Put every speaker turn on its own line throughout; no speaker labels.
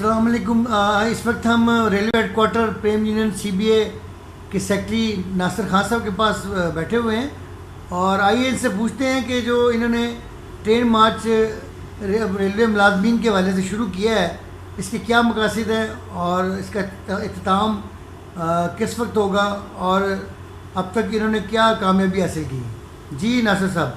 अस्सलाम वालेकुम। इस वक्त हम रेलवे हेड क्वार्टर प्रेम यूनियन CBA के सेक्रेटरी नासिर खान साहब के पास बैठे हुए हैं और आइए इनसे पूछते हैं कि जो इन्होंने ट्रेन मार्च रेलवे मुलाजमीन के हवाले से शुरू किया है, इसके क्या मकासद हैं और इसका इख्तिताम किस वक्त होगा और अब तक इन्होंने क्या कामयाबी हासिल की। जी नासिर साहब।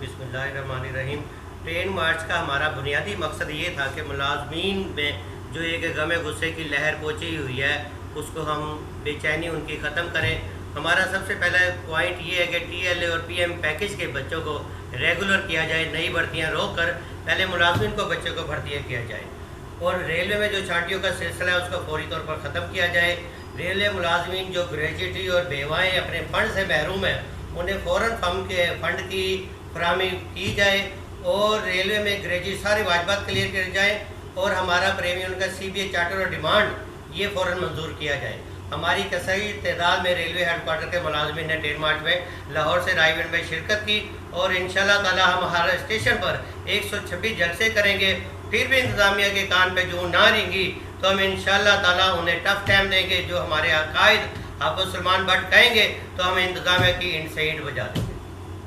बिस्मिल्लाहिर्रहमानिर्रहीम। ट्रेन मार्च का हमारा बुनियादी मकसद ये था कि मुलाजमीन में जो एक गमे गुस्से की लहर पहुँची हुई है उसको हम बेचैनी उनकी ख़त्म करें। हमारा सबसे पहला पॉइंट ये है कि TLA और PM पैकेज के बच्चों को रेगुलर किया जाए, नई भर्तियाँ रोक कर पहले मुलाजमीन को बच्चों को भर्तियाँ किया जाए और रेलवे में जो छांटियों का सिलसिला है उसको फौरी तौर पर ख़त्म किया जाए। रेलवे मुलाजमीन जो ग्रेजुएटी और बेवाएँ अपने फ़ंड से महरूम हैं उन्हें फ़ौरन फंड की फराहमी की जाए और रेलवे में ग्रेजुएट सारे वाजबात क्लियर किए जाए और हमारा प्रीमियम का CBA चार्टर और डिमांड ये फ़ौरन मंजूर किया जाए। हमारी कई तादाद में रेलवे हेड क्वार्टर के मुलाजमीन ने ट्रेन मार्च में लाहौर से रायगढ़ में शिरकत की और इंशाल्लाह ताला हम हर स्टेशन पर 126 जलसे करेंगे। फिर भी इंतज़ामिया के कान पे जूं ना रेंगी तो हम इंशाल्लाह ताला उन्हें टफ टाइम देंगे। जो हमारे अकायद हाफ़िज़ सलमान भट्ट कहेंगे तो हम इंतज़ामिया की इंट से इंट बजा देंगे।